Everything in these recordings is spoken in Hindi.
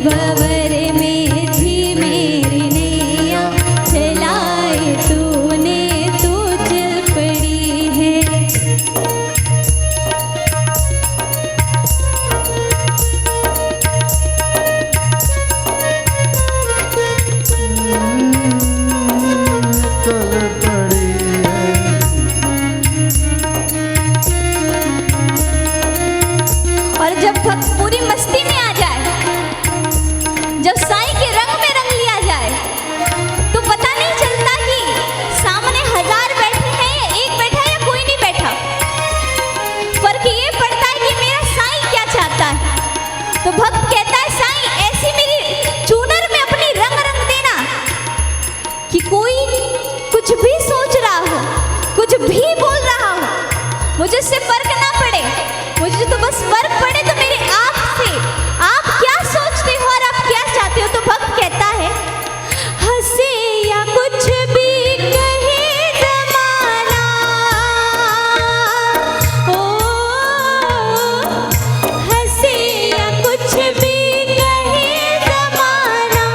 भंवर में थी मेरी नैया, चलाए तूने तो चल पड़ी है। और जब भक्त पूरी मस्ती में आ जाए, जब साईं के रंग में रंग लिया जाए, तो पता नहीं चलता कि सामने 1000 बैठे हैं या एक बैठा या कोई नहीं बैठा। फर्क ये पड़ता है कि मेरा साईं क्या चाहता है। तो भक्त कहता है साईं ऐसी मेरी चूनर में अपनी रंग रंग देना कि कोई कुछ भी सोच रहा हो, कुछ भी बोल रहा हो, मुझे इससे फर्क ना पड़े। मुझे तो बस फर्क पड़े तो मेरे आप से, आप क्या सोचते हो और आप क्या चाहते हो। तो भक्त कहता है हंसे या कुछ भी कहे जमाना, ओ हंसे या कुछ भी कहे जमाना,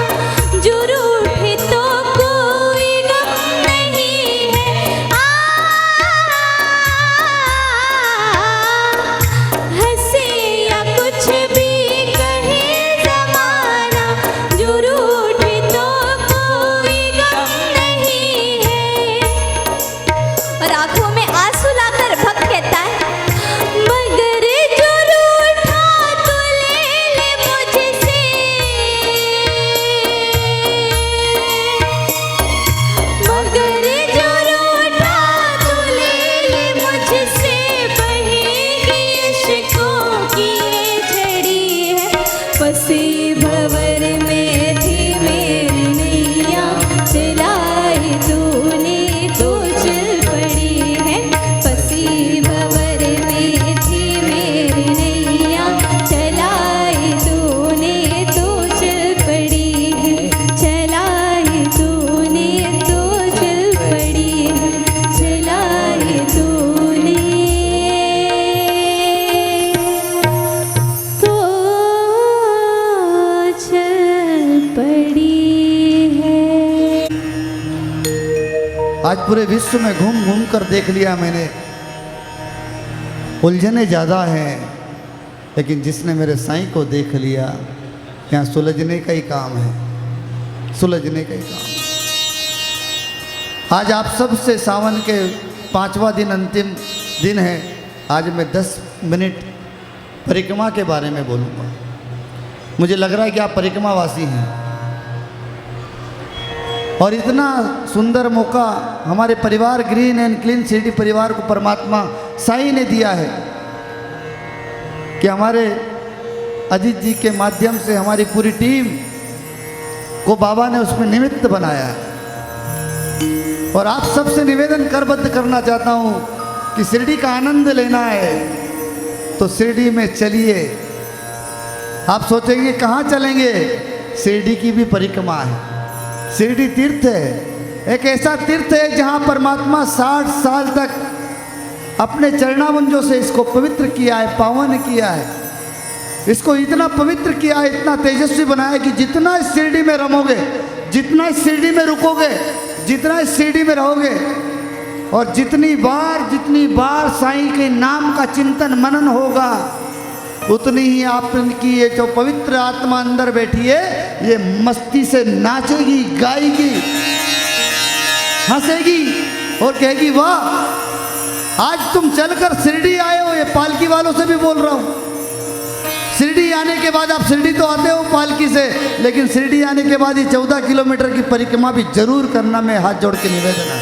जो रूठे तो कोई गम नहीं है। हंसे या कुछ भी कहे जमाना, जो रूठे तो कोई गम नहीं है। और आंखों में आंसू लाकर भक्त कहता है मगर जो रूठा तो ले ले मुझसे, मगर जो रूठा तो ले ले मुझसे, बहेगी इश्कों की ये झड़ी है। फंसी भंवर में थी मेरी नैया, चलाए तूने तो चल पड़ी है। फंसी भंवर में थी मेरी नैया, चलाए तूने तो चल पड़ी है। चलाए तूने तो चल पड़ी है, चलाए तूने तो चल पड़ी है। आज पूरे विश्व में घूम घूम कर देख लिया मैंने, उलझने ज़्यादा हैं, लेकिन जिसने मेरे साईं को देख लिया, यहाँ सुलझने का ही काम है, सुलझने का ही काम है। आज आप सब से सावन के 5वां दिन, अंतिम दिन है। आज मैं 10 मिनट परिक्रमा के बारे में बोलूँगा। मुझे लग रहा है कि आप परिक्रमावासी हैं और इतना सुंदर मौका हमारे परिवार ग्रीन एंड क्लीन सिटी परिवार को परमात्मा साईं ने दिया है कि हमारे अजीत जी के माध्यम से हमारी पूरी टीम को बाबा ने उसमें निमित्त बनाया है। और आप सबसे निवेदन करबद्ध करना चाहता हूँ कि शिरडी का आनंद लेना है तो शिरडी में चलिए। आप सोचेंगे कहाँ चलेंगे, शिरडी की भी परिक्रमा है। शिरडी तीर्थ है, एक ऐसा तीर्थ है जहाँ परमात्मा 60 साल तक अपने चरणामंजों से इसको पवित्र किया है, पावन किया है। इसको इतना पवित्र किया है, इतना तेजस्वी बनाया कि जितना इस शिरडी में रमोगे, जितना इस शिरडी में रुकोगे, जितना इस शिरडी में रहोगे और जितनी बार साईं के नाम का चिंतन मनन होगा, उतनी ही आपकी ये जो पवित्र आत्मा अंदर बैठी है, ये मस्ती से नाचेगी, गाएगी, हंसेगी और कहेगी वाह आज तुम चलकर शिरडी आए हो। ये पालकी वालों से भी बोल रहा हूँ, शिरडी आने के बाद, आप शिरडी तो आते हो पालकी से, लेकिन शिरडी आने के बाद ये 14 किलोमीटर की परिक्रमा भी जरूर करना, मैं हाथ जोड़ के निवेदन है।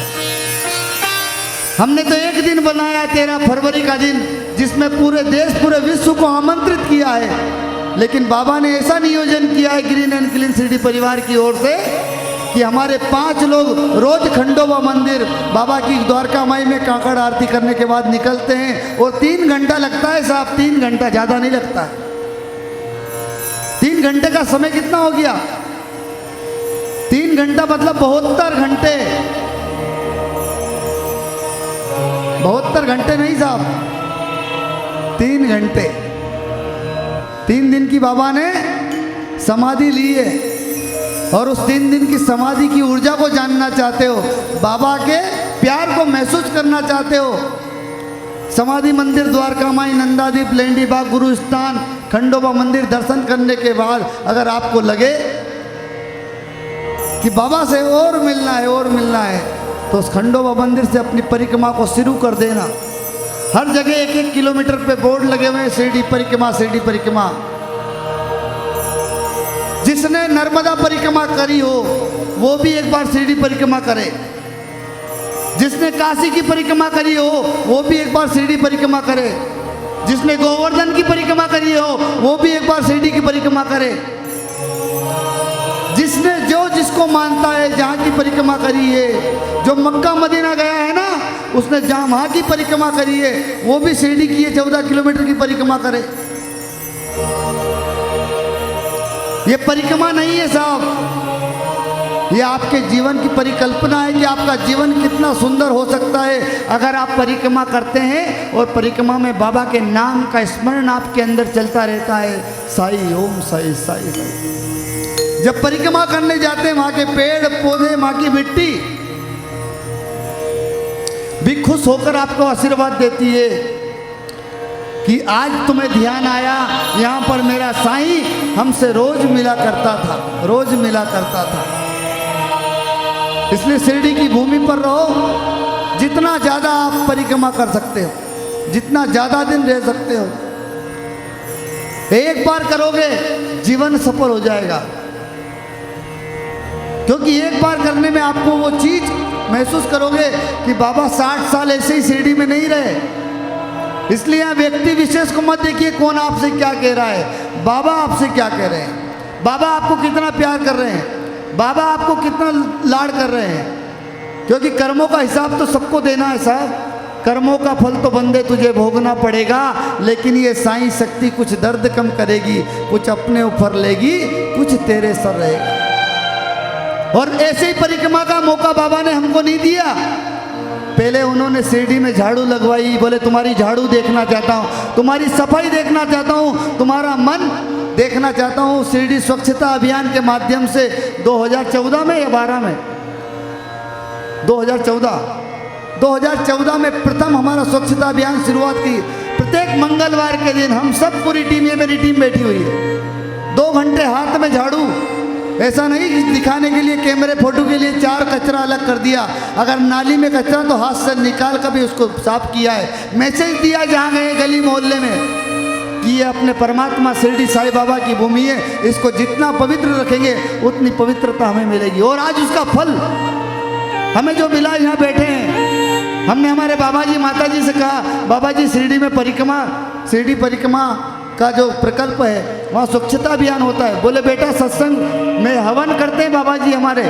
हमने तो एक दिन बनाया 13 फरवरी का दिन, जिसमें पूरे देश पूरे विश्व को आमंत्रित किया है, लेकिन बाबा ने ऐसा नियोजन किया है ग्रीन एंड क्लीन सिटी परिवार की ओर से कि हमारे 5 लोग रोज खंडोबा मंदिर बाबा की द्वारका माई में काकड़ आरती करने के बाद निकलते हैं और 3 घंटा लगता है साहब, 3 घंटा, ज़्यादा नहीं लगता है। 3 घंटे का समय कितना हो गया? 3 घंटा मतलब 72 घंटे, 72 घंटे नहीं साहब, 3 घंटे। 3 दिन की बाबा ने समाधि ली है और उस 3 दिन की समाधि की ऊर्जा को जानना चाहते हो, बाबा के प्यार को महसूस करना चाहते हो, समाधि मंदिर, द्वारका माई, नंदादीप, लेंडी बाग, गुरु स्थान, खंडोबा मंदिर दर्शन करने के बाद अगर आपको लगे कि बाबा से और मिलना है और मिलना है, तो उस खंडोबा मंदिर से अपनी परिक्रमा को शुरू कर देना। हर जगह 1-1 किलोमीटर पे बोर्ड लगे हुए हैं, शिरडी परिक्रमा, शिरडी परिक्रमा। जिसने नर्मदा परिक्रमा करी हो वो भी एक बार शिरडी परिक्रमा करे, जिसने काशी की परिक्रमा करी हो वो भी एक बार शिरडी परिक्रमा करे, जिसने गोवर्धन की परिक्रमा करी हो वो भी एक बार शिरडी की परिक्रमा करे। जिसने जो जिसको मानता है, जहाँ की परिक्रमा करी है, जो मक्का मदीना गया है ना, उसने जहाँ वहाँ की परिक्रमा करी है वो भी शिरडी की 14 किलोमीटर की परिक्रमा करे। ये परिक्रमा नहीं है साहब, ये आपके जीवन की परिकल्पना है कि आपका जीवन कितना सुंदर हो सकता है अगर आप परिक्रमा करते हैं और परिक्रमा में बाबा के नाम का स्मरण आपके अंदर चलता रहता है। साई ओम साई साई साई। जब परिक्रमा करने जाते हैं, वहाँ के पेड़ पौधे, वहाँ की मिट्टी भी खुश होकर आपको आशीर्वाद देती है कि आज तुम्हें ध्यान आया, यहाँ पर मेरा साईं हमसे रोज मिला करता था, रोज मिला करता था। इसलिए शिरडी की भूमि पर रहो, जितना ज़्यादा आप परिक्रमा कर सकते हो, जितना ज़्यादा दिन रह सकते हो, एक बार करोगे जीवन सफल हो जाएगा। क्योंकि एक बार करने में आपको वो चीज़ महसूस करोगे कि बाबा 60 साल ऐसे ही शिरडी में नहीं रहे। इसलिए यहाँ व्यक्ति विशेष को मत देखिए कौन आपसे क्या कह रहा है, बाबा आपसे क्या कह रहे हैं, बाबा आपको कितना प्यार कर रहे हैं, बाबा आपको कितना लाड कर रहे हैं। क्योंकि कर्मों का हिसाब तो सबको देना है साहब, कर्मों का फल तो बंदे तुझे भोगना पड़ेगा। लेकिन ये साईं शक्ति कुछ दर्द कम करेगी, कुछ अपने ऊपर लेगी, कुछ तेरे सर रहेगा। और ऐसे ही परिक्रमा का मौका बाबा ने हमको नहीं दिया। पहले उन्होंने शिरडी में झाड़ू लगवाई, बोले तुम्हारी झाड़ू देखना चाहता हूँ, तुम्हारी सफाई देखना चाहता हूँ, तुम्हारा मन देखना चाहता हूँ। शिरडी स्वच्छता अभियान के माध्यम से 2014 में या 12 में 2014 में प्रथम हमारा स्वच्छता अभियान शुरुआत की। प्रत्येक मंगलवार के दिन हम सब पूरी टीम, ये मेरी टीम बैठी हुई है, 2 घंटे हाथ में झाड़ू, ऐसा नहीं कि दिखाने के लिए, कैमरे फोटो के लिए 4 कचरा अलग कर दिया। अगर नाली में कचरा तो हाथ से निकाल कर भी उसको साफ किया है। मैसेज दिया जहाँ गए गली मोहल्ले में कि ये अपने परमात्मा शिरडी साईं बाबा की भूमि है, इसको जितना पवित्र रखेंगे उतनी पवित्रता हमें मिलेगी। और आज उसका फल हमें जो मिला, यहाँ बैठे हैं, हमने हमारे बाबा जी माता जी से कहा, बाबा जी शिरडी में शिरडी परिक्रमा का जो प्रकल्प है वहाँ स्वच्छता अभियान होता है। बोले बेटा सत्संग में हवन करते हैं बाबा जी हमारे,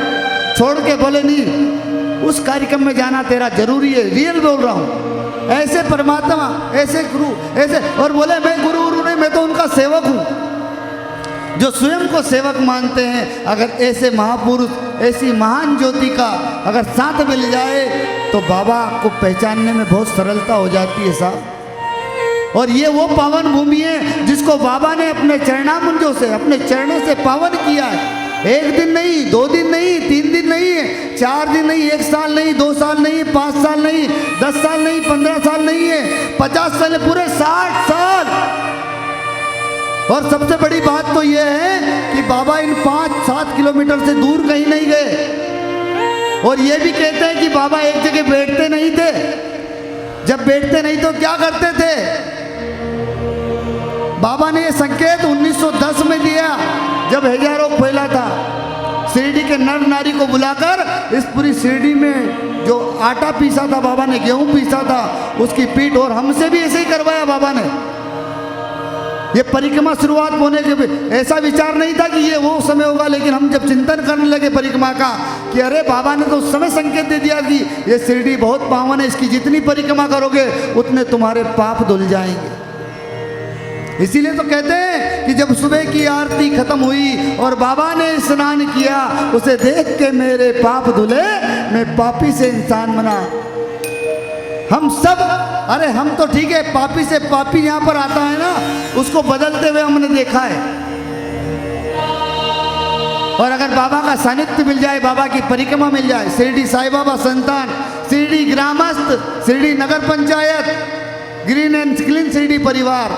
छोड़ के। बोले नहीं, उस कार्यक्रम में जाना तेरा जरूरी है, रियल बोल रहा हूँ। ऐसे परमात्मा, ऐसे गुरु, ऐसे। और बोले मैं गुरु नहीं, मैं तो उनका सेवक हूँ, जो स्वयं को सेवक मानते हैं। अगर ऐसे महापुरुष, ऐसी महान ज्योति का अगर साथ मिल जाए तो बाबा को पहचानने में बहुत सरलता हो जाती है साहब। और ये वो पावन भूमि है जिसको बाबा ने अपने चरणामुंजों से, अपने चरणों से पावन किया है। 1 दिन नहीं, 2 दिन नहीं, 3 दिन नहीं, 4 दिन नहीं, 1 साल नहीं, 2 साल नहीं, 5 साल नहीं, 10 साल नहीं, 15 साल नहीं है, 50 साल, पूरे 60 साल। और सबसे बड़ी बात तो ये है कि बाबा इन 5-7 किलोमीटर से दूर कहीं नहीं गए। और ये भी कहते हैं कि बाबा एक जगह बैठते नहीं थे। जब बैठते नहीं तो क्या करते थे? बाबा ने ये संकेत 1910 में दिया, जब हैजा रोग फैला था। शिरडी के नर नारी को बुलाकर इस पूरी शिरडी में जो आटा पीसा था बाबा ने, गेहूं पीसा था, उसकी पीठ, और हमसे भी ऐसे ही करवाया बाबा ने। ये परिक्रमा शुरुआत होने के ऐसा विचार नहीं था कि ये वो समय होगा, लेकिन हम जब चिंतन करने लगे परिक्रमा का कि अरे बाबा ने तो उस समय संकेत दे दिया कि ये शिरडी बहुत पावन है, इसकी जितनी परिक्रमा करोगे उतने तुम्हारे पाप धुल जाएंगे। इसीलिए तो कहते हैं कि जब सुबह की आरती खत्म हुई और बाबा ने स्नान किया, उसे देख के मेरे पाप धुले, मैं पापी से इंसान बना। हम सब, अरे हम तो ठीक है, पापी से पापी यहाँ पर आता है ना, उसको बदलते हुए हमने देखा है। और अगर बाबा का सानिध्य मिल जाए, बाबा की परिक्रमा मिल जाए, शिरडी साईं बाबा संस्थान, शिरडी ग्रामस्थ, Shirdi Nagar Panchayat, green and clean Shirdi परिवार,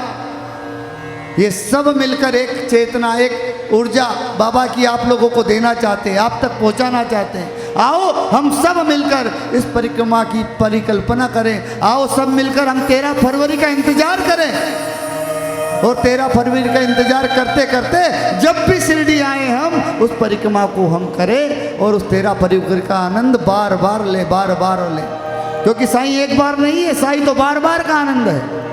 ये सब मिलकर एक चेतना, एक ऊर्जा बाबा की आप लोगों को देना चाहते हैं, आप तक पहुंचाना चाहते हैं। आओ हम सब मिलकर इस परिक्रमा की परिकल्पना करें। आओ सब मिलकर हम 13 फरवरी का इंतजार करें, और 13 फरवरी का इंतजार करते करते जब भी शिरडी आए हम उस परिक्रमा को हम करें, और उस 13 फरवरी का आनंद बार बार ले, बार बार ले, क्योंकि साईं एक बार नहीं है, साईं तो बार बार का आनंद है।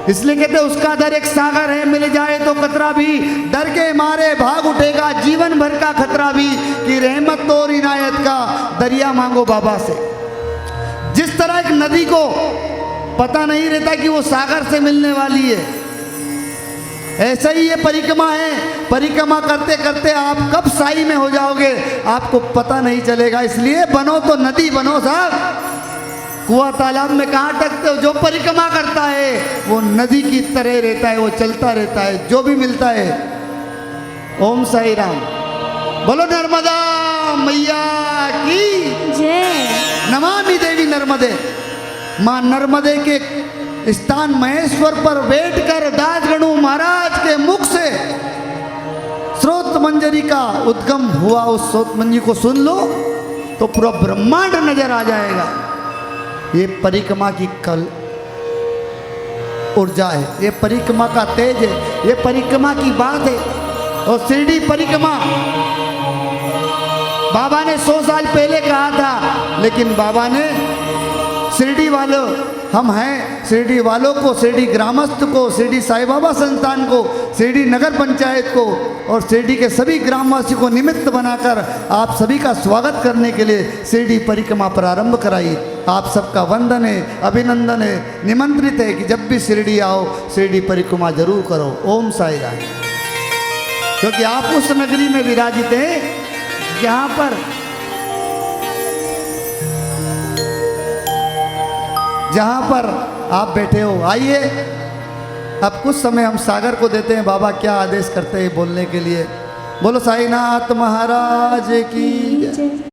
इसलिए कहते उसका दर एक सागर है, मिल जाए तो कतरा भी डर के मारे भाग उठेगा, जीवन भर का खतरा भी, कि रहमत और इनायत का दरिया मांगो बाबा से। जिस तरह एक नदी को पता नहीं रहता कि वो सागर से मिलने वाली है, ऐसा ही ये परिक्रमा है। परिक्रमा करते करते आप कब साई में हो जाओगे आपको पता नहीं चलेगा। इसलिए बनो तो नदी बनो साहब, कुआं तालाब में कहाँ अटकते हो। जो परिक्रमा करता है वो नदी की तरह रहता है, वो चलता रहता है, जो भी मिलता है। ओम साई राम, बोलो नर्मदा मैया की जय। नमामि देवी नर्मदे। माँ नर्मदे के स्थान महेश्वर पर बैठकर दासगणु महाराज के मुख से स्रोत मंजरी का उद्गम हुआ। उस स्रोत मंजरी को सुन लो तो पूरा ब्रह्मांड नजर आ जाएगा। ये परिक्रमा की कल ऊर्जा है, ये परिक्रमा का तेज है, ये परिक्रमा की बात है। और शिरडी परिक्रमा बाबा ने 100 साल पहले कहा था, लेकिन बाबा ने शिरडी वालों, हम हैं शिरडी वालों को, शिरडी ग्रामस्थ को, शिरडी साईं बाबा संस्थान को, शिरडी नगर पंचायत को और शिरडी के सभी ग्रामवासी को निमित्त बनाकर आप सभी का स्वागत करने के लिए शिरडी परिक्रमा प्रारंभ कराई। आप सबका वंदन है, अभिनंदन है, निमंत्रित है कि जब भी शिरडी आओ शिरडी परिक्रमा जरूर करो। ओम साई राम। क्योंकि आप उस नगरी में विराजित हैं जहाँ पर आप बैठे हो। आइए अब कुछ समय हम सागर को देते हैं, बाबा क्या आदेश करते हैं बोलने के लिए। बोलो साईनाथ महाराज की जय।